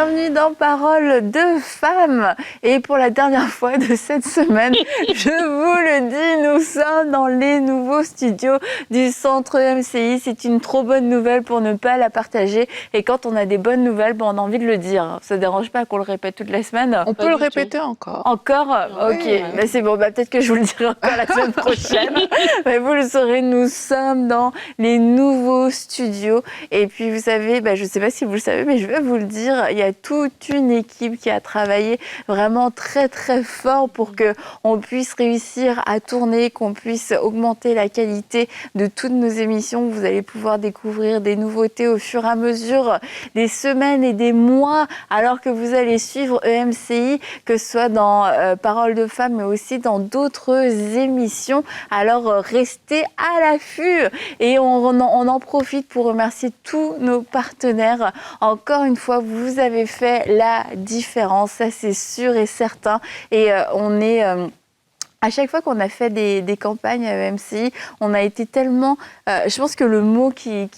bienvenue dans Parole de femmes. Et pour la dernière fois de cette semaine, je vous le dis, nous sommes dans les nouveaux studios du Centre EMCI. C'est une trop bonne nouvelle pour ne pas la partager. Et quand on a des bonnes nouvelles, on a envie de le dire. Ça ne dérange pas qu'on le répète toute la semaine? On peut le répéter encore. Encore? Ok, bah, c'est bon. Peut-être que je vous le dirai encore la semaine prochaine. Mais vous le saurez, nous sommes dans les nouveaux studios. Et puis, vous savez, je ne sais pas si vous le savez, mais je vais vous le dire, il y a toute une équipe qui a travaillé vraiment très, très fort pour qu'on puisse réussir à tourner, qu'on puisse augmenter la qualité de toutes nos émissions. Vous allez pouvoir découvrir des nouveautés au fur et à mesure des semaines et des mois, alors que vous allez suivre EMCI, que ce soit dans Parole de femmes, mais aussi dans d'autres émissions. Alors, restez à l'affût et on en profite pour remercier tous nos partenaires. Encore une fois, vous avez fait la différence, ça c'est sûr et certain. Et on est... À chaque fois qu'on a fait des campagnes à EMCI, on a été tellement... je pense que le mot qui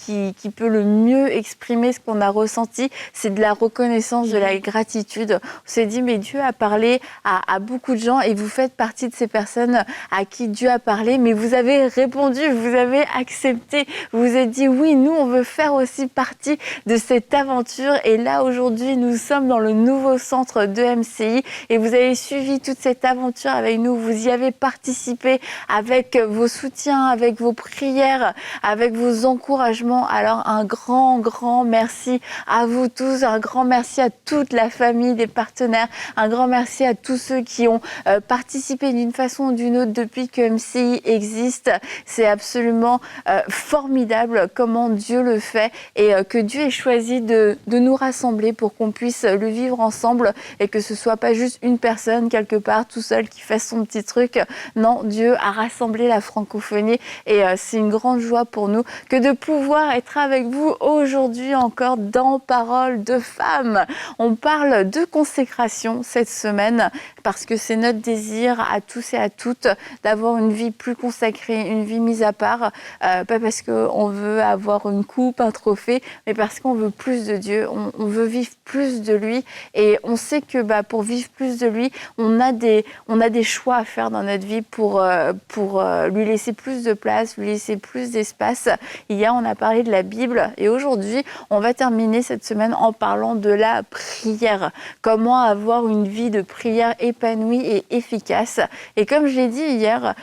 peut le mieux exprimer ce qu'on a ressenti, c'est de la reconnaissance, de la gratitude. On s'est dit, mais Dieu a parlé à beaucoup de gens et vous faites partie de ces personnes à qui Dieu a parlé, mais vous avez répondu, vous avez accepté, vous vous êtes dit, oui, nous, on veut faire aussi partie de cette aventure. Et là, aujourd'hui, nous sommes dans le nouveau centre d'EMCI et vous avez suivi toute cette aventure avec nous. Vous y avez participé avec vos soutiens, avec vos prières, avec vos encouragements. Alors un grand, grand merci à vous tous, un grand merci à toute la famille des partenaires, un grand merci à tous ceux qui ont participé d'une façon ou d'une autre depuis que MCI existe. C'est absolument formidable comment Dieu le fait et que Dieu ait choisi de nous rassembler pour qu'on puisse le vivre ensemble et que ce soit pas juste une personne quelque part tout seul qui fasse son petit truc. Non, Dieu a rassemblé la francophonie et c'est une grande joie pour nous que de pouvoir être avec vous aujourd'hui encore dans Parole de femmes. On parle de consécration cette semaine parce que c'est notre désir à tous et à toutes d'avoir une vie plus consacrée, une vie mise à part, pas parce qu'on veut avoir une coupe, un trophée, mais parce qu'on veut plus de Dieu, on veut vivre plus de lui et on sait que pour vivre plus de lui, on a des choix à faire dans notre vie pour lui laisser plus de place, lui laisser plus d'espace. Hier, on a parlé de la Bible et aujourd'hui, on va terminer cette semaine en parlant de la prière. Comment avoir une vie de prière épanouie et efficace. Et comme je l'ai dit hier,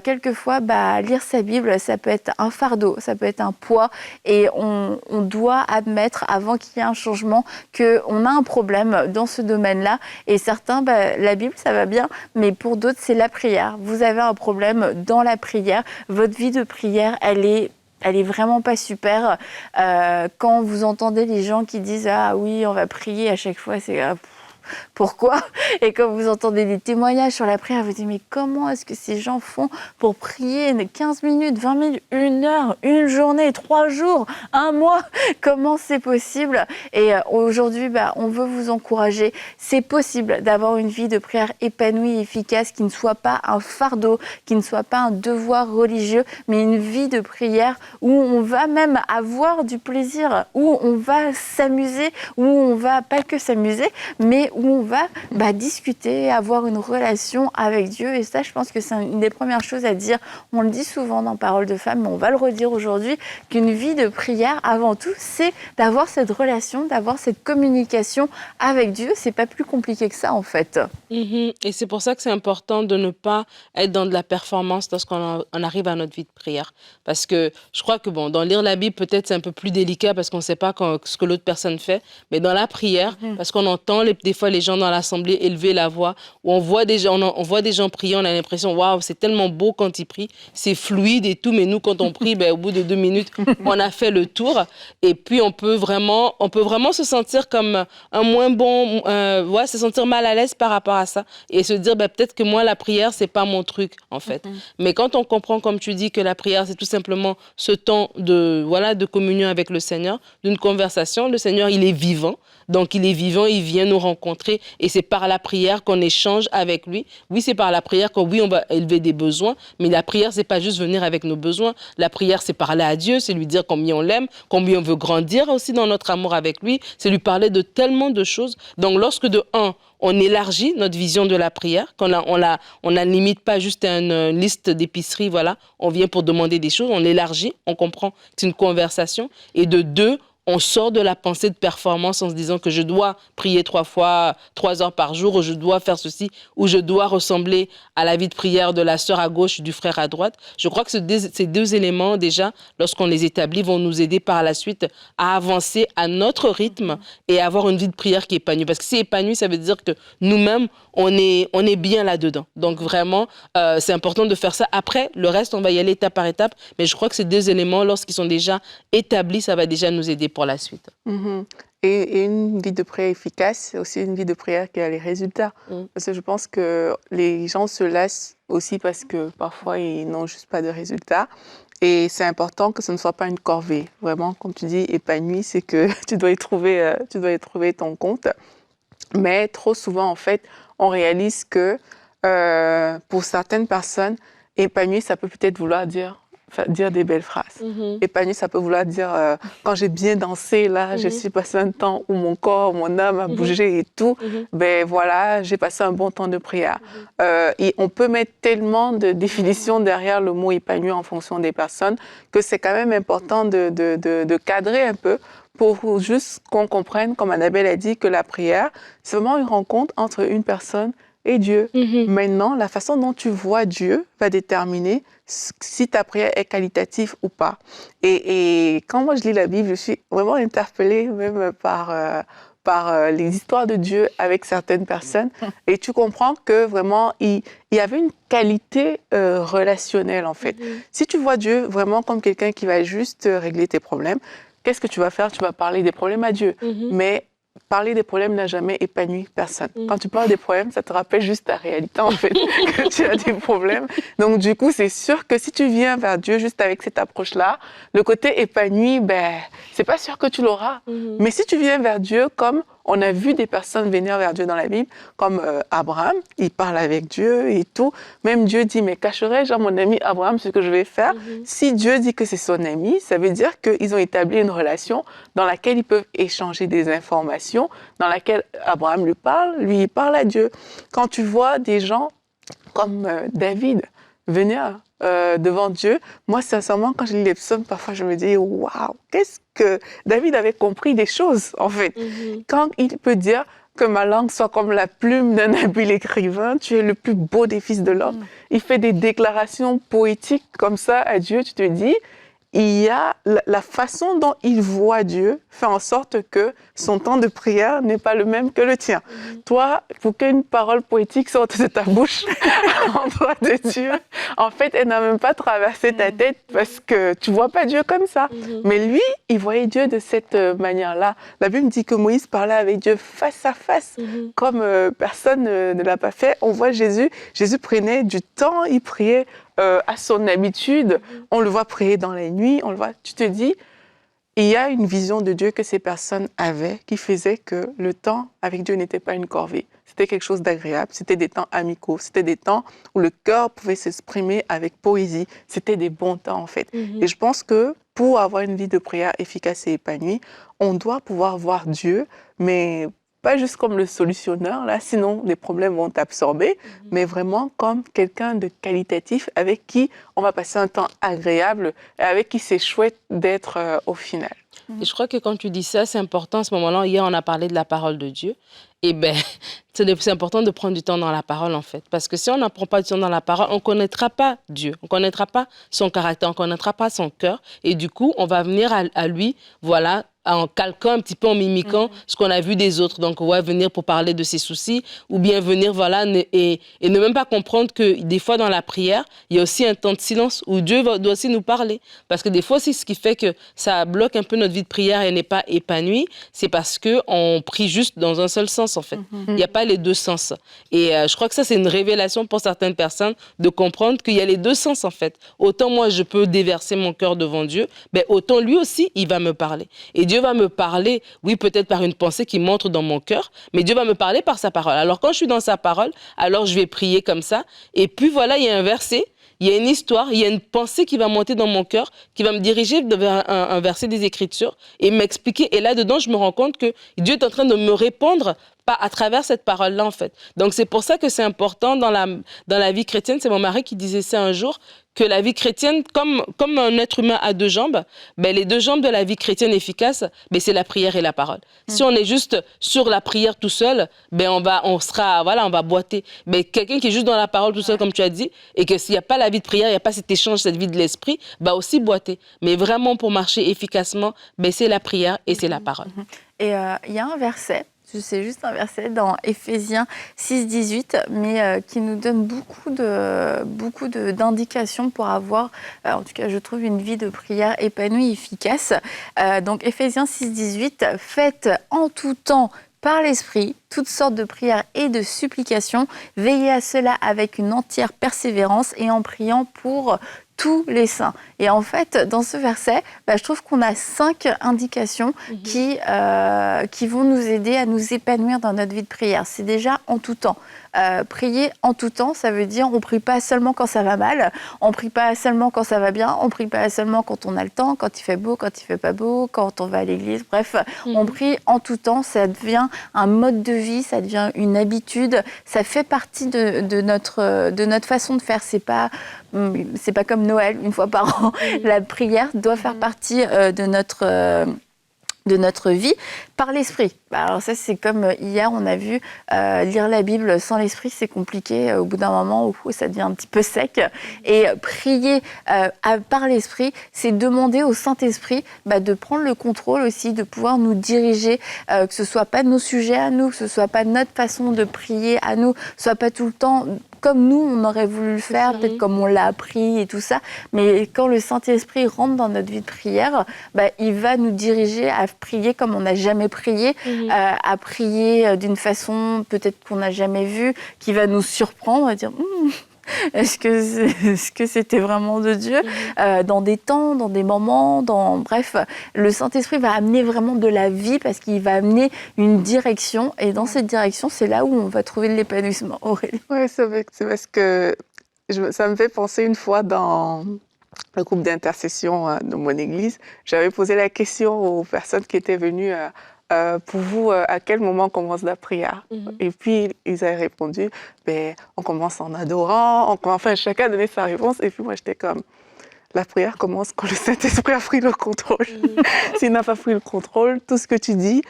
quelquefois, lire sa Bible, ça peut être un fardeau, ça peut être un poids et on doit admettre, avant qu'il y ait un changement, qu'on a un problème dans ce domaine-là. Et certains, la Bible, ça va bien, mais pour d'autres, c'est la prière. Vous avez un problème dans la prière. Votre vie de prière, elle est vraiment pas super. Quand vous entendez les gens qui disent « Ah oui, on va prier » à chaque fois, c'est... Pourquoi? Et quand vous entendez des témoignages sur la prière, vous dites mais comment est-ce que ces gens font pour prier 15 minutes, 20 minutes, 1 heure, une journée, 3 jours, 1 mois? Comment c'est possible? Et aujourd'hui, on veut vous encourager. C'est possible d'avoir une vie de prière épanouie et efficace qui ne soit pas un fardeau, qui ne soit pas un devoir religieux, mais une vie de prière où on va même avoir du plaisir, où on va s'amuser, où on va pas que s'amuser, mais où on va discuter, avoir une relation avec Dieu. Et ça, je pense que c'est une des premières choses à dire. On le dit souvent dans Parole de femmes, mais on va le redire aujourd'hui, qu'une vie de prière, avant tout, c'est d'avoir cette relation, d'avoir cette communication avec Dieu. C'est pas plus compliqué que ça, en fait. Et c'est pour ça que c'est important de ne pas être dans de la performance lorsqu'on arrive à notre vie de prière. Parce que je crois que, dans lire la Bible, peut-être c'est un peu plus délicat parce qu'on ne sait pas ce que l'autre personne fait. Mais dans la prière, parce qu'on entend des fois les gens dans l'assemblée élever la voix, où on voit des gens prier, on a l'impression, waouh, c'est tellement beau quand ils prient, c'est fluide et tout, mais nous, quand on prie, au bout de 2 minutes, on a fait le tour. Et puis, on peut vraiment se sentir comme un moins bon, se sentir mal à l'aise par rapport à ça et se dire, peut-être que moi, la prière, c'est pas mon truc, en fait. Mais quand on comprend, comme tu dis, que la prière, c'est tout simplement ce temps de communion avec le Seigneur, d'une conversation, le Seigneur, il est vivant. Donc, il est vivant, il vient nous rencontrer. rencontrer et c'est par la prière qu'on échange avec lui. Oui, c'est par la prière qu'on on va élever des besoins, mais la prière, c'est pas juste venir avec nos besoins. La prière, c'est parler à Dieu, c'est lui dire combien on l'aime, combien on veut grandir aussi dans notre amour avec lui, c'est lui parler de tellement de choses. Donc, lorsque on élargit notre vision de la prière, qu'on on ne limite pas juste à une liste d'épicerie, voilà, on vient pour demander des choses, on l'élargit, on comprend que c'est une conversation. Et de deux, on sort de la pensée de performance en se disant que je dois prier 3 heures par jour, ou je dois faire ceci, ou je dois ressembler à la vie de prière de la sœur à gauche, du frère à droite. Je crois que ces deux éléments, déjà, lorsqu'on les établit, vont nous aider par la suite à avancer à notre rythme et à avoir une vie de prière qui est épanouie. Parce que si épanouie, ça veut dire que nous-mêmes, on est bien là-dedans. Donc vraiment, c'est important de faire ça. Après, le reste, on va y aller étape par étape. Mais je crois que ces deux éléments, lorsqu'ils sont déjà établis, ça va déjà nous aider pour la suite. Et une vie de prière efficace, c'est aussi une vie de prière qui a les résultats. Parce que je pense que les gens se lassent aussi parce que parfois, ils n'ont juste pas de résultats. Et c'est important que ce ne soit pas une corvée. Vraiment, comme tu dis, épanoui, c'est que tu dois y trouver ton compte. Mais trop souvent, en fait, on réalise que pour certaines personnes, épanoui, ça peut peut-être vouloir dire des belles phrases. Épanoui, ça peut vouloir dire quand j'ai bien dansé, là, je suis passé un temps où mon corps, mon âme a bougé et tout, ben voilà, j'ai passé un bon temps de prière. Et on peut mettre tellement de définitions derrière le mot épanoui en fonction des personnes que c'est quand même important de cadrer un peu pour juste qu'on comprenne, comme Annabelle a dit, que la prière, c'est vraiment une rencontre entre une personne et Dieu. Maintenant, la façon dont tu vois Dieu va déterminer si ta prière est qualitative ou pas. Et quand moi je lis la Bible, je suis vraiment interpellée même par les histoires de Dieu avec certaines personnes. Et tu comprends que vraiment, il y avait une qualité relationnelle en fait. Si tu vois Dieu vraiment comme quelqu'un qui va juste régler tes problèmes, qu'est-ce que tu vas faire? Tu vas parler des problèmes à Dieu. Mais parler des problèmes n'a jamais épanoui personne. Quand tu parles des problèmes, ça te rappelle juste ta réalité, en fait, que tu as des problèmes. Donc, du coup, c'est sûr que si tu viens vers Dieu juste avec cette approche-là, le côté épanoui, ben, c'est pas sûr que tu l'auras. Mais si tu viens vers Dieu comme on a vu des personnes venir vers Dieu dans la Bible, comme Abraham, il parle avec Dieu et tout. Même Dieu dit, mais cacherai-je à mon ami Abraham ce que je vais faire? Si Dieu dit que c'est son ami, ça veut dire qu'ils ont établi une relation dans laquelle ils peuvent échanger des informations, dans laquelle Abraham lui parle, lui il parle à Dieu. Quand tu vois des gens comme David venir devant Dieu, moi, sincèrement, quand je lis les psaumes, parfois, je me dis, waouh, qu'est-ce que David avait compris des choses, en fait. Quand il peut dire que ma langue soit comme la plume d'un habile écrivain, tu es le plus beau des fils de l'homme. Il fait des déclarations poétiques comme ça à Dieu, tu te dis, il y a la façon dont il voit Dieu fait en sorte que son temps de prière n'est pas le même que le tien. Toi, pour qu'une parole poétique sorte de ta bouche en droit de Dieu, en fait, elle n'a même pas traversé ta tête parce que tu vois pas Dieu comme ça. Mais lui, il voyait Dieu de cette manière-là. La Bible dit que Moïse parlait avec Dieu face à face, comme personne ne l'a pas fait. On voit Jésus. Jésus prenait du temps, il priait à son habitude. On le voit prier dans la nuit, on le voit. Tu te dis, il y a une vision de Dieu que ces personnes avaient qui faisait que le temps avec Dieu n'était pas une corvée. C'était quelque chose d'agréable, c'était des temps amicaux, c'était des temps où le cœur pouvait s'exprimer avec poésie. C'était des bons temps en fait. Et je pense que pour avoir une vie de prière efficace et épanouie, on doit pouvoir voir Dieu, mais pas juste comme le solutionneur, là, sinon les problèmes vont t'absorber, mais vraiment comme quelqu'un de qualitatif avec qui on va passer un temps agréable et avec qui c'est chouette d'être au final. Et je crois que quand tu dis ça, c'est important à ce moment-là. Hier, on a parlé de la parole de Dieu. Et bien, c'est important de prendre du temps dans la parole, en fait. Parce que si on n'en prend pas du temps dans la parole, on ne connaîtra pas Dieu. On ne connaîtra pas son caractère, on ne connaîtra pas son cœur. Et du coup, on va venir à lui, voilà, en calquant un petit peu, en mimiquant ce qu'on a vu des autres. Donc, ouais, venir pour parler de ses soucis ou bien venir, voilà, et ne même pas comprendre que des fois, dans la prière, il y a aussi un temps de silence où Dieu doit aussi nous parler. Parce que des fois, c'est ce qui fait que ça bloque un peu notre vie de prière et n'est pas épanouie. C'est parce qu'on prie juste dans un seul sens, en fait. Il n'y a pas les deux sens. Et je crois que ça, c'est une révélation pour certaines personnes de comprendre qu'il y a les deux sens, en fait. Autant moi, je peux déverser mon cœur devant Dieu, ben, autant lui aussi, il va me parler. Et Dieu va me parler, oui, peut-être par une pensée qui montre dans mon cœur, mais Dieu va me parler par sa parole. Alors, quand je suis dans sa parole, alors je vais prier comme ça. Et puis, voilà, il y a un verset, il y a une histoire, il y a une pensée qui va monter dans mon cœur, qui va me diriger vers un verset des Écritures et m'expliquer. Et là-dedans, je me rends compte que Dieu est en train de me répondre à travers cette parole-là, en fait. Donc, c'est pour ça que c'est important dans la vie chrétienne. C'est mon mari qui disait ça un jour, que la vie chrétienne, comme un être humain a deux jambes, ben, les deux jambes de la vie chrétienne efficace, ben, c'est la prière et la parole. Si on est juste sur la prière tout seul, ben, on va boiter. Ben, quelqu'un qui est juste dans la parole tout seul, comme tu as dit, et que s'il n'y a pas la vie de prière, il n'y a pas cet échange, cette vie de l'esprit, va aussi boiter. Mais vraiment, pour marcher efficacement, ben, c'est la prière et c'est la parole. Et il y a un verset, c'est juste un verset dans Éphésiens 6, 18, mais qui nous donne beaucoup d'indications pour avoir, en tout cas je trouve, une vie de prière épanouie, efficace. Donc Éphésiens 6, 18, faites en tout temps par l'Esprit toutes sortes de prières et de supplications, veillez à cela avec une entière persévérance et en priant pour tous les saints. Et en fait, dans ce verset, je trouve qu'on a 5 indications qui vont nous aider à nous épanouir dans notre vie de prière. C'est déjà en tout temps. Prier en tout temps, ça veut dire on ne prie pas seulement quand ça va mal, on ne prie pas seulement quand ça va bien, on ne prie pas seulement quand on a le temps, quand il fait beau, quand il ne fait pas beau, quand on va à l'église. Bref, on prie en tout temps, ça devient un mode de vie, ça devient une habitude, ça fait partie de notre façon de faire. C'est pas comme Noël, une fois par an. La prière doit faire partie de notre vie par l'esprit. Alors ça, c'est comme hier, on a vu lire la Bible sans l'esprit, c'est compliqué. Au bout d'un moment, ça devient un petit peu sec. Et prier par l'esprit, c'est demander au Saint-Esprit de prendre le contrôle aussi, de pouvoir nous diriger, que ce soit pas nos sujets à nous, que ce soit pas notre façon de prier à nous, que ce soit pas tout le temps comme nous, on aurait voulu le faire, peut-être comme on l'a appris et tout ça. Mais quand le Saint-Esprit rentre dans notre vie de prière, il va nous diriger à prier comme on n'a jamais prié, à prier d'une façon peut-être qu'on n'a jamais vue, qui va nous surprendre et dire est-ce que c'était vraiment de Dieu dans des temps, dans des moments, bref, le Saint-Esprit va amener vraiment de la vie parce qu'il va amener une direction et dans cette direction, c'est là où on va trouver de l'épanouissement. Aurélie. Oui, c'est parce que ça me fait penser une fois dans le groupe d'intercession de mon église, j'avais posé la question aux personnes qui étaient venues pour vous, à quel moment on commence la prière? Et puis, ils avaient répondu, on commence en adorant, enfin, chacun donnait sa réponse. Et puis, moi, j'étais comme, la prière commence quand le Saint-Esprit a pris le contrôle. S'il n'a pas pris le contrôle, tout ce que tu dis,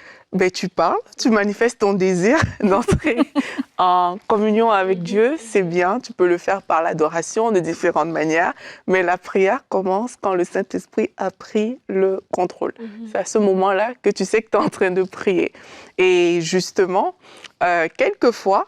tu parles, tu manifestes ton désir d'entrer en communion avec Dieu, c'est bien, tu peux le faire par l'adoration de différentes manières, mais la prière commence quand le Saint-Esprit a pris le contrôle. C'est à ce moment-là que tu sais que tu es en train de prier. Et justement, quelquefois,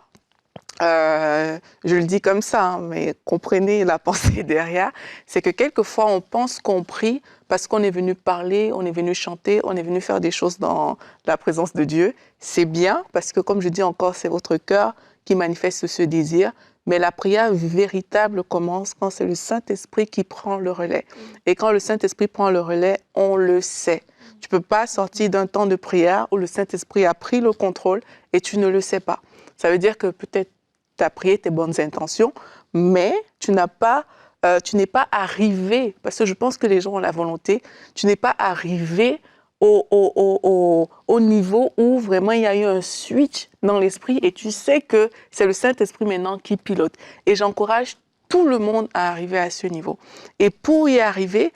je le dis comme ça, mais comprenez la pensée derrière, c'est que quelquefois on pense qu'on prie parce qu'on est venu parler, on est venu chanter, on est venu faire des choses dans la présence de Dieu. C'est bien parce que, comme je dis encore, c'est votre cœur qui manifeste ce désir, mais la prière véritable commence quand c'est le Saint-Esprit qui prend le relais. Et quand le Saint-Esprit prend le relais, on le sait. Tu ne peux pas sortir d'un temps de prière où le Saint-Esprit a pris le contrôle et tu ne le sais pas. Ça veut dire que peut-être tu as prié tes bonnes intentions, mais tu n'es pas arrivé, parce que je pense que les gens ont la volonté, tu n'es pas arrivé au niveau où vraiment il y a eu un switch dans l'esprit et tu sais que c'est le Saint-Esprit maintenant qui pilote. Et j'encourage tout le monde à arriver à ce niveau. Et pour y arriver,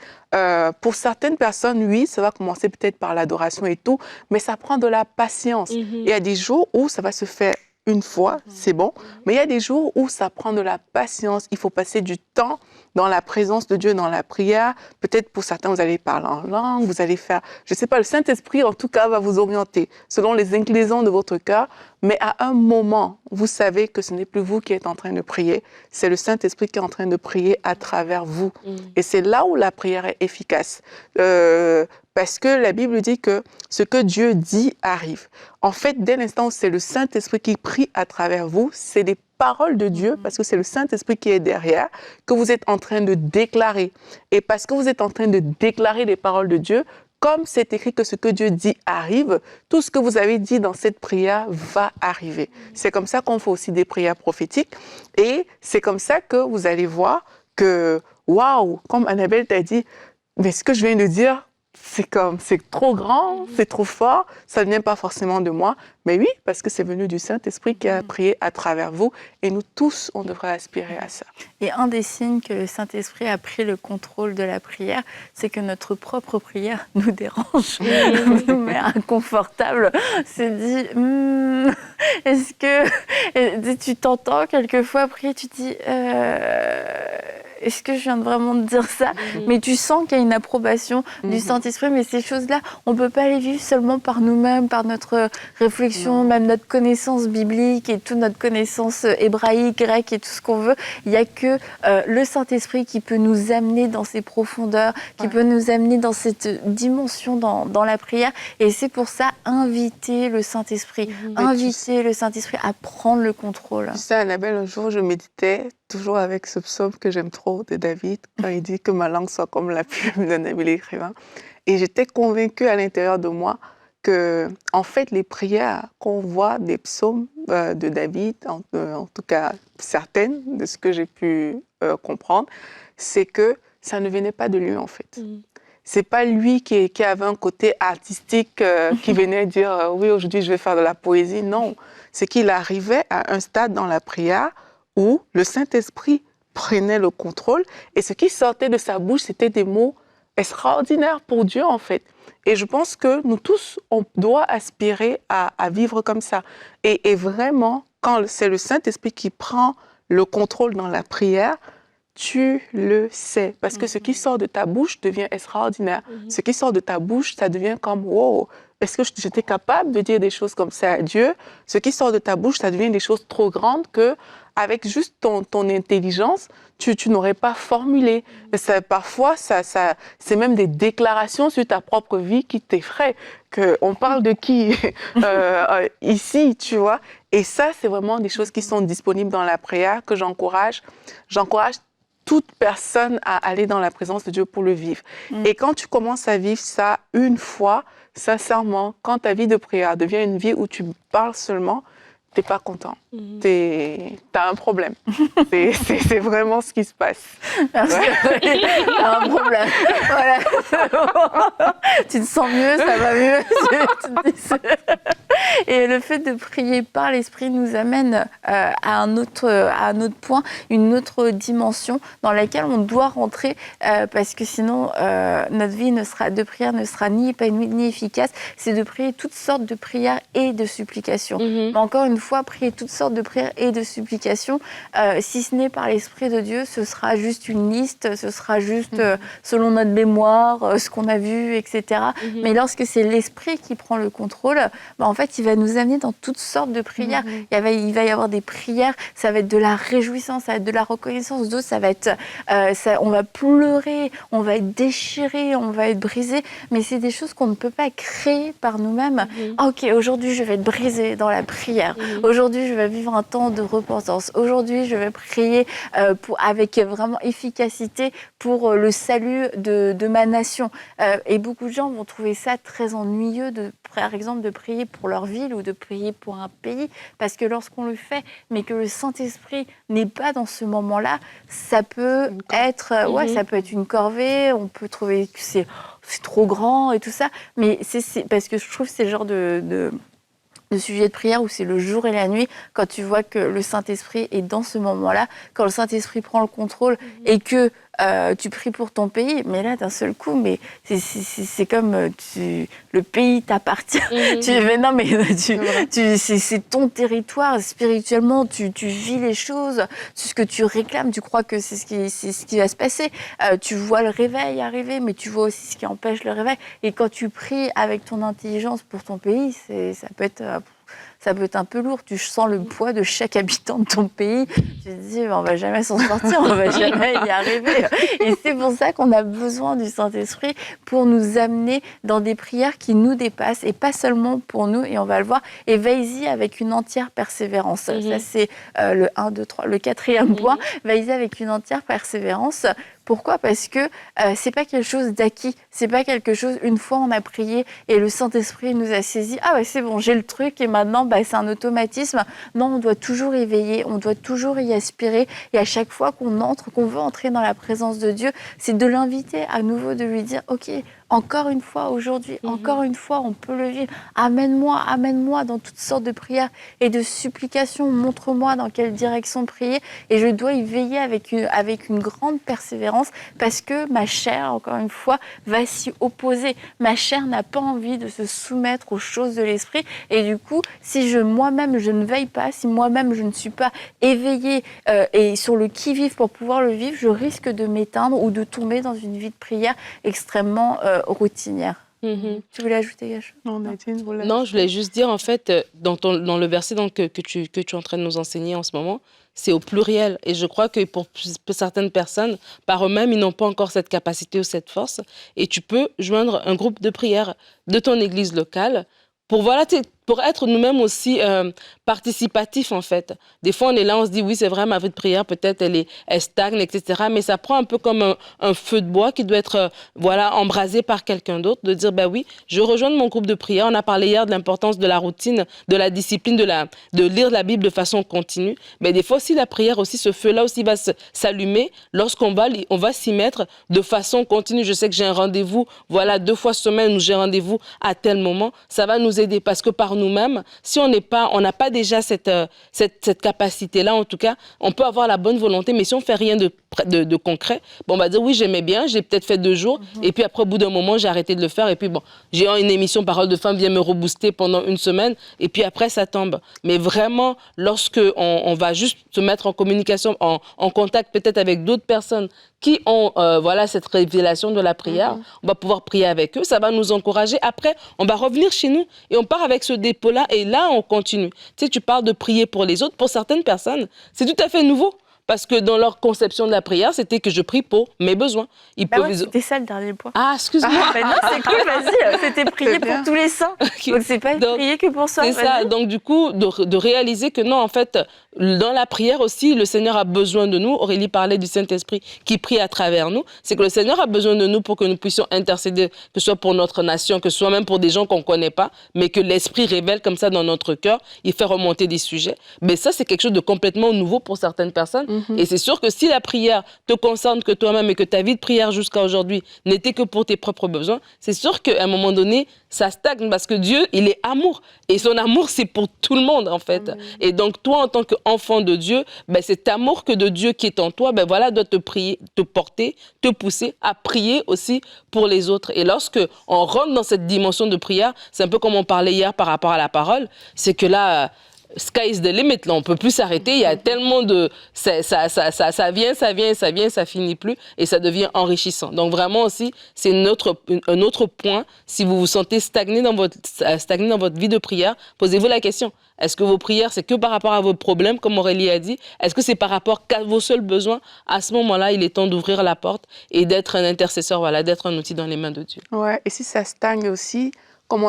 pour certaines personnes, oui, ça va commencer peut-être par l'adoration et tout, mais ça prend de la patience. Il y a des jours où ça va se faire une fois, c'est bon. Mais il y a des jours où ça prend de la patience. Il faut passer du temps dans la présence de Dieu, dans la prière. Peut-être pour certains, vous allez parler en langue, vous allez faire, je ne sais pas, le Saint-Esprit, en tout cas, va vous orienter selon les inclinaisons de votre cœur. Mais à un moment, vous savez que ce n'est plus vous qui êtes en train de prier, c'est le Saint-Esprit qui est en train de prier à travers vous. Et c'est là où la prière est efficace. Parce que la Bible dit que ce que Dieu dit arrive. En fait, dès l'instant où c'est le Saint-Esprit qui prie à travers vous, c'est des paroles de Dieu, parce que c'est le Saint-Esprit qui est derrière, que vous êtes en train de déclarer. Et parce que vous êtes en train de déclarer les paroles de Dieu, comme c'est écrit que ce que Dieu dit arrive, tout ce que vous avez dit dans cette prière va arriver. C'est comme ça qu'on fait aussi des prières prophétiques. Et c'est comme ça que vous allez voir que, waouh, comme Annabelle t'a dit, mais ce que je viens de dire, c'est trop grand, c'est trop fort, ça ne vient pas forcément de moi. Mais oui, parce que c'est venu du Saint-Esprit qui a prié à travers vous. Et nous tous, on devrait aspirer à ça. Et un des signes que le Saint-Esprit a pris le contrôle de la prière, c'est que notre propre prière nous dérange, nous met inconfortable. C'est dit, est-ce que... Et tu t'entends quelquefois prier, tu te dis... Est-ce que je viens de vraiment te dire ça? Mais tu sens qu'il y a une approbation du Saint-Esprit, mais ces choses-là, on ne peut pas les vivre seulement par nous-mêmes, par notre réflexion, même notre connaissance biblique et toute notre connaissance hébraïque, grecque et tout ce qu'on veut. Il n'y a que le Saint-Esprit qui peut nous amener dans ces profondeurs, qui peut nous amener dans cette dimension dans la prière. Et c'est pour ça, inviter le Saint-Esprit, inviter le Saint-Esprit à prendre le contrôle. Tu sais, Annabelle, un jour, je méditais toujours avec ce psaume que j'aime trop de David, quand il dit que ma langue soit comme la plume d'un habile écrivain. Et j'étais convaincue à l'intérieur de moi que, en fait, les prières qu'on voit des psaumes de David, en tout cas certaines de ce que j'ai pu comprendre, c'est que ça ne venait pas de lui, en fait. C'est pas lui qui avait un côté artistique qui venait dire oui, aujourd'hui je vais faire de la poésie. Non, c'est qu'il arrivait à un stade dans la prière où le Saint-Esprit prenait le contrôle et ce qui sortait de sa bouche, c'était des mots extraordinaires pour Dieu, en fait. Et je pense que nous tous, on doit aspirer à vivre comme ça. Et vraiment, quand c'est le Saint-Esprit qui prend le contrôle dans la prière, tu le sais. Parce que ce qui sort de ta bouche devient extraordinaire. Ce qui sort de ta bouche, ça devient comme « wow ». Est-ce que j'étais capable de dire des choses comme ça à Dieu? Ce qui sort de ta bouche, ça devient des choses trop grandes que, avec juste ton intelligence, tu n'aurais pas formulé. Parfois, c'est même des déclarations sur ta propre vie qui t'effraient. On parle de qui ici, tu vois? Et ça, c'est vraiment des choses qui sont disponibles dans la prière que j'encourage. J'encourage toute personne à aller dans la présence de Dieu pour le vivre. Et quand tu commences à vivre ça une fois, sincèrement, quand ta vie de prière devient une vie où tu parles seulement, t'es pas content. T'as un problème. C'est vraiment ce qui se passe. Parce que t'as un problème. Voilà. Tu te sens mieux, ça va mieux. Et le fait de prier par l'Esprit nous amène à un autre point, une autre dimension dans laquelle on doit rentrer parce que sinon notre vie de prière ne sera ni épanouie ni efficace. C'est de prier toutes sortes de prières et de supplications. Mais encore une fois, prier toutes sortes de prières et de supplications, si ce n'est par l'Esprit de Dieu, ce sera juste une liste, ce sera juste selon notre mémoire, ce qu'on a vu, etc. Mais lorsque c'est l'Esprit qui prend le contrôle, en fait, il va nous amener dans toutes sortes de prières. Il va y avoir des prières, ça va être de la réjouissance, ça va être de la reconnaissance. D'autres, ça va être, on va pleurer, on va être déchiré, on va être brisé. Mais c'est des choses qu'on ne peut pas créer par nous-mêmes. Ok, aujourd'hui, je vais être brisé dans la prière. Aujourd'hui, je vais vivre un temps de repentance. Aujourd'hui, je vais prier avec vraiment efficacité pour le salut de ma nation. Et beaucoup de gens vont trouver ça très ennuyeux, par exemple, de prier pour leur ville ou de prier pour un pays, parce que lorsqu'on le fait, mais que le Saint-Esprit n'est pas dans ce moment-là, ça peut être, ça peut être une corvée. On peut trouver que c'est trop grand et tout ça, mais c'est parce que je trouve que c'est le genre de sujet de prière où c'est le jour et la nuit, quand tu vois que le Saint-Esprit est dans ce moment-là, quand le Saint-Esprit prend le contrôle et que tu pries pour ton pays, mais là, d'un seul coup, mais c'est comme le pays t'appartient. C'est ton territoire. Spirituellement, tu vis les choses, ce que tu réclames, tu crois que c'est ce qui va se passer. Tu vois le réveil arriver, mais tu vois aussi ce qui empêche le réveil. Et quand tu pries avec ton intelligence pour ton pays, ça peut être... ça peut être un peu lourd. Tu sens le poids de chaque habitant de ton pays. Tu te dis, on va jamais s'en sortir, on va jamais y arriver. Et c'est pour ça qu'on a besoin du Saint-Esprit pour nous amener dans des prières qui nous dépassent et pas seulement pour nous. Et on va le voir. Et veille-y avec une entière persévérance. Ça, c'est le 1, 2, 3. Le 4e point, veille-y avec une entière persévérance. Pourquoi ? Parce que c'est pas quelque chose d'acquis, c'est pas quelque chose, une fois on a prié et le Saint-Esprit nous a saisi, ah ouais c'est bon, j'ai le truc et maintenant c'est un automatisme. Non, on doit toujours y veiller, on doit toujours y aspirer et à chaque fois qu'on veut entrer dans la présence de Dieu, c'est de l'inviter à nouveau, de lui dire, ok, encore une fois aujourd'hui, encore une fois, on peut le vivre. Amène-moi dans toutes sortes de prières et de supplications. Montre-moi dans quelle direction prier. Et je dois y veiller avec une grande persévérance parce que ma chair, encore une fois, va s'y opposer. Ma chair n'a pas envie de se soumettre aux choses de l'esprit. Et du coup, si moi-même, je ne veille pas, si moi-même, je ne suis pas éveillée et sur le qui-vive pour pouvoir le vivre, je risque de m'éteindre ou de tomber dans une vie de prière extrêmement routinière. Tu voulais ajouter quelque chose ? Non, Nadine, vous l'avez. Non, je voulais juste dire, en fait, dans le verset que tu es en train de nous enseigner en ce moment, c'est au pluriel. Et je crois que pour certaines personnes, par eux-mêmes, ils n'ont pas encore cette capacité ou cette force. Et tu peux joindre un groupe de prière de ton église locale pour être nous-mêmes aussi participatifs, en fait. Des fois, on est là, on se dit, oui, c'est vrai, ma vie de prière, peut-être, elle stagne, etc. Mais ça prend un peu comme un feu de bois qui doit être embrasé par quelqu'un d'autre, de dire, oui, je rejoins mon groupe de prière. On a parlé hier de l'importance de la routine, de la discipline, de lire la Bible de façon continue. Mais des fois aussi, la prière, aussi, ce feu-là aussi va s'allumer lorsqu'on va s'y mettre de façon continue. Je sais que j'ai un rendez-vous, 2 fois semaine où j'ai rendez-vous à tel moment. Ça va nous aider parce que par nous-mêmes, si on n'a pas déjà cette capacité-là, en tout cas, on peut avoir la bonne volonté, mais si on fait rien de concret, on va dire oui, j'aimais bien, j'ai peut-être fait 2 jours, et puis après, au bout d'un moment, j'ai arrêté de le faire, et puis j'ai une émission Parole de Femme vient me rebooster pendant 1 semaine, et puis après, ça tombe. Mais vraiment, lorsque on va juste se mettre en communication, en contact peut-être avec d'autres personnes qui ont cette révélation de la prière, on va pouvoir prier avec eux, ça va nous encourager. Après, on va revenir chez nous et on part avec ce dépôt-là et là, on continue. Tu sais, tu parles de prier pour les autres. Pour certaines personnes, c'est tout à fait nouveau. Parce que dans leur conception de la prière, c'était que je prie pour mes besoins. C'était ça le dernier point. Ah, excuse-moi. Non, c'est cool, vas-y. C'était prier pour tous les saints. Okay. Donc, c'est pas prier que pour soi. C'est ça. Donc, du coup, de réaliser que non, en fait, dans la prière aussi, le Seigneur a besoin de nous. Aurélie parlait du Saint-Esprit qui prie à travers nous. C'est que le Seigneur a besoin de nous pour que nous puissions intercéder, que ce soit pour notre nation, que ce soit même pour des gens qu'on ne connaît pas, mais que l'Esprit révèle comme ça dans notre cœur. Il fait remonter des sujets. Mais ça, c'est quelque chose de complètement nouveau pour certaines personnes. Et c'est sûr que si la prière te concerne que toi-même et que ta vie de prière jusqu'à aujourd'hui n'était que pour tes propres besoins, c'est sûr qu'à un moment donné, ça stagne parce que Dieu, il est amour. Et son amour, c'est pour tout le monde, en fait. Et donc, toi, en tant qu'enfant de Dieu, cet amour que de Dieu qui est en toi, doit te porter, te pousser à prier aussi pour les autres. Et lorsque on rentre dans cette dimension de prière, c'est un peu comme on parlait hier par rapport à la parole, c'est que là... Sky is the limit, là, on peut plus s'arrêter. Il y a tellement de... Ça vient, ça finit plus et ça devient enrichissant. Donc vraiment aussi, c'est un autre point. Si vous vous sentez stagné dans votre vie de prière, posez-vous la question. Est-ce que vos prières, c'est que par rapport à vos problèmes, comme Aurélie a dit? Est-ce que c'est par rapport qu'à vos seuls besoins? À ce moment-là, il est temps d'ouvrir la porte et d'être un intercesseur, d'être un outil dans les mains de Dieu. Ouais, et si ça stagne aussi, comme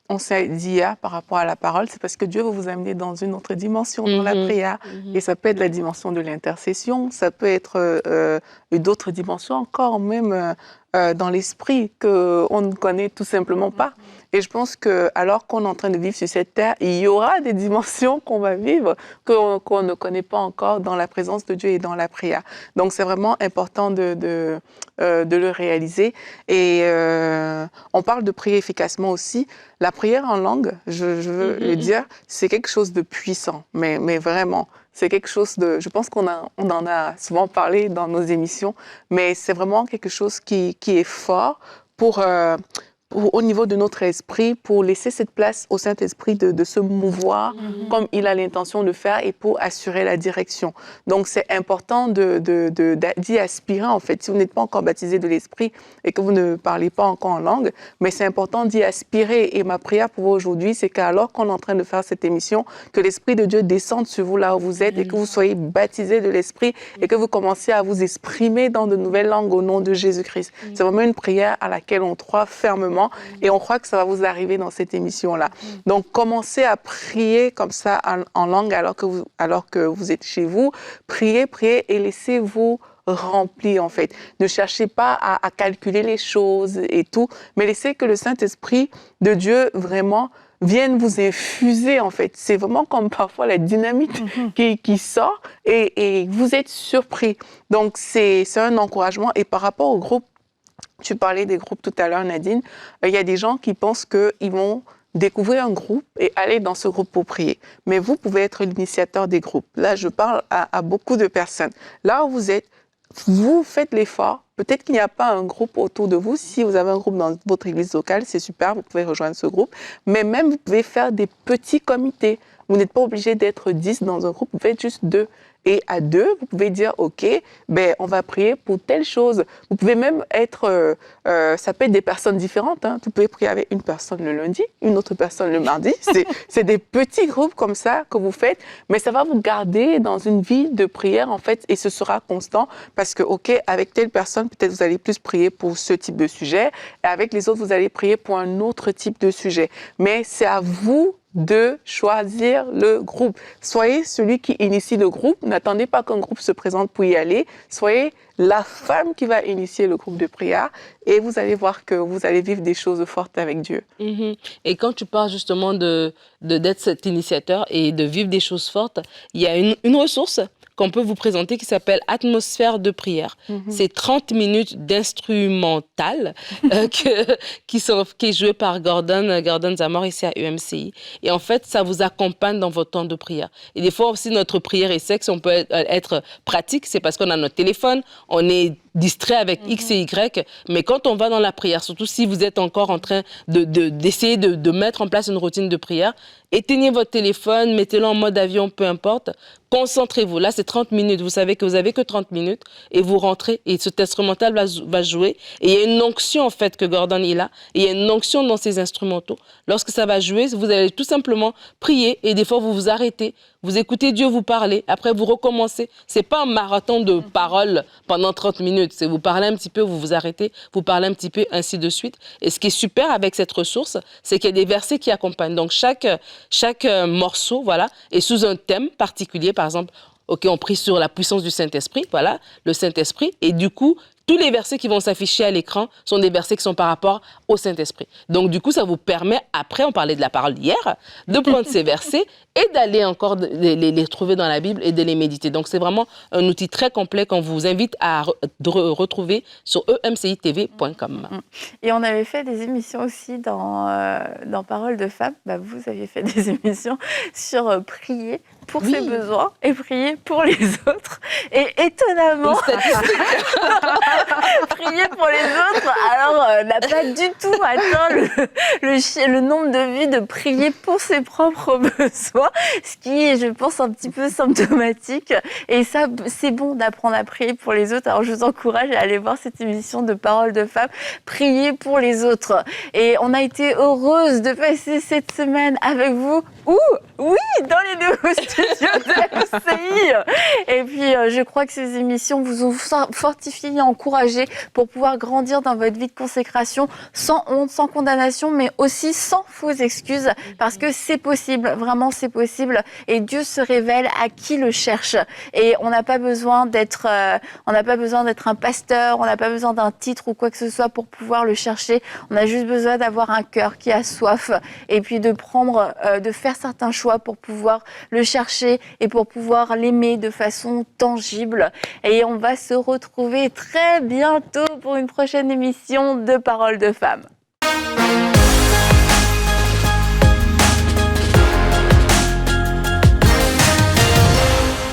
on s'est dit hier par rapport à la parole, c'est parce que Dieu veut vous amener dans une autre dimension dans la prière. Et ça peut être la dimension de l'intercession, ça peut être d'autres dimensions encore, même dans l'esprit qu'on ne connaît tout simplement pas. Et je pense que alors qu'on est en train de vivre sur cette terre, il y aura des dimensions qu'on va vivre qu'on ne connaît pas encore dans la présence de Dieu et dans la prière. Donc c'est vraiment important de le réaliser. Et on parle de prier efficacement aussi. La prière en langue, je veux le dire, c'est quelque chose de puissant, mais vraiment. C'est quelque chose de... Je pense qu'on en a souvent parlé dans nos émissions, mais c'est vraiment quelque chose qui est fort pour au niveau de notre esprit, pour laisser cette place au Saint-Esprit de se mouvoir comme il a l'intention de faire et pour assurer la direction. Donc, c'est important d'y aspirer, en fait. Si vous n'êtes pas encore baptisé de l'Esprit et que vous ne parlez pas encore en langue, mais c'est important d'y aspirer. Et ma prière pour vous aujourd'hui, c'est qu'alors qu'on est en train de faire cette émission, que l'Esprit de Dieu descende sur vous là où vous êtes et que vous soyez baptisés de l'Esprit et que vous commenciez à vous exprimer dans de nouvelles langues au nom de Jésus-Christ. C'est vraiment une prière à laquelle on croit fermement et on croit que ça va vous arriver dans cette émission-là. Donc, commencez à prier comme ça en langue alors que vous êtes chez vous. Priez et laissez-vous remplir, en fait. Ne cherchez pas à calculer les choses et tout, mais laissez que le Saint-Esprit de Dieu vraiment vienne vous infuser, en fait. C'est vraiment comme parfois la dynamite qui sort et vous êtes surpris. Donc, c'est un encouragement. Et par rapport au groupe, tu parlais des groupes tout à l'heure, Nadine, il y a des gens qui pensent qu'ils vont découvrir un groupe et aller dans ce groupe pour prier. Mais vous pouvez être l'initiateur des groupes. Là, je parle à beaucoup de personnes. Là où vous êtes, vous faites l'effort. Peut-être qu'il n'y a pas un groupe autour de vous. Si vous avez un groupe dans votre église locale, c'est super, vous pouvez rejoindre ce groupe. Mais même, vous pouvez faire des petits comités. Vous n'êtes pas obligé d'être 10 dans un groupe, vous faites juste 2. Et à 2, vous pouvez dire, OK, ben, on va prier pour telle chose. Vous pouvez même être, ça peut être des personnes différentes. Hein. Vous pouvez prier avec une personne le lundi, une autre personne le mardi. C'est des petits groupes comme ça que vous faites, mais ça va vous garder dans une vie de prière, en fait, et ce sera constant parce que, OK, avec telle personne, peut-être vous allez plus prier pour ce type de sujet, et avec les autres, vous allez prier pour un autre type de sujet. Mais c'est à vous de choisir le groupe. Soyez celui qui initie le groupe. N'attendez pas qu'un groupe se présente pour y aller. Soyez la femme qui va initier le groupe de prière et vous allez voir que vous allez vivre des choses fortes avec Dieu. Et quand tu parles justement d'être cet initiateur et de vivre des choses fortes, il y a une ressource qu'on peut vous présenter qui s'appelle Atmosphère de prière. C'est 30 minutes d'instrumental qui est joué par Gordon Zamor ici à UMCI. Et en fait, ça vous accompagne dans votre temps de prière. Et des fois aussi, notre prière est sexe, on peut être pratique, c'est parce qu'on a notre téléphone, on est distrait avec X et Y, mais quand on va dans la prière, surtout si vous êtes encore en train d'essayer de mettre en place une routine de prière, éteignez votre téléphone, mettez-le en mode avion, peu importe, concentrez-vous. Là, c'est 30 minutes, vous savez que vous n'avez que 30 minutes et vous rentrez et cet instrumental va jouer. Et il y a une onction en fait que Gordon il a, et il y a une onction dans ces instrumentaux. Lorsque ça va jouer, vous allez tout simplement prier et des fois vous vous arrêtez, vous écoutez Dieu vous parler, après vous recommencez. C'est pas un marathon de paroles pendant 30 minutes, c'est vous parlez un petit peu, vous vous arrêtez, vous parlez un petit peu, ainsi de suite. Et ce qui est super avec cette ressource, c'est qu'il y a des versets qui accompagnent. Donc chaque morceau, voilà, est sous un thème particulier. Par exemple, OK, on prie sur la puissance du Saint-Esprit, voilà, le Saint-Esprit. Et du coup, tous les versets qui vont s'afficher à l'écran sont des versets qui sont par rapport au Saint-Esprit. Donc, du coup, ça vous permet, après, on parlait de la parole d'hier, de prendre ces versets et d'aller encore les trouver dans la Bible et de les méditer. Donc, c'est vraiment un outil très complet qu'on vous invite à retrouver sur emcitv.com. Et on avait fait des émissions aussi dans Parole de Femmes. Bah, vous aviez fait des émissions sur prier pour ses besoins et prier pour les autres. Et étonnamment, prier pour les autres, alors n'a pas du tout atteint le nombre de vies de prier pour ses propres besoins, ce qui est, je pense, un petit peu symptomatique. Et ça, c'est bon d'apprendre à prier pour les autres. Alors je vous encourage à aller voir cette émission de Parole de Femmes, prier pour les autres. Et on a été heureuse de passer cette semaine avec vous. Oui, dans les nouveaux studios de MCI. Et puis, je crois que ces émissions vous ont fortifié et encouragé pour pouvoir grandir dans votre vie de consécration sans honte, sans condamnation, mais aussi sans fausses excuses, parce que c'est possible, vraiment c'est possible. Et Dieu se révèle à qui le cherche. Et on n'a pas besoin d'être un pasteur, on n'a pas besoin d'un titre ou quoi que ce soit pour pouvoir le chercher. On a juste besoin d'avoir un cœur qui a soif et puis de faire certains choix pour pouvoir le chercher et pour pouvoir l'aimer de façon tangible. Et on va se retrouver très bientôt pour une prochaine émission de Parole de Femmes.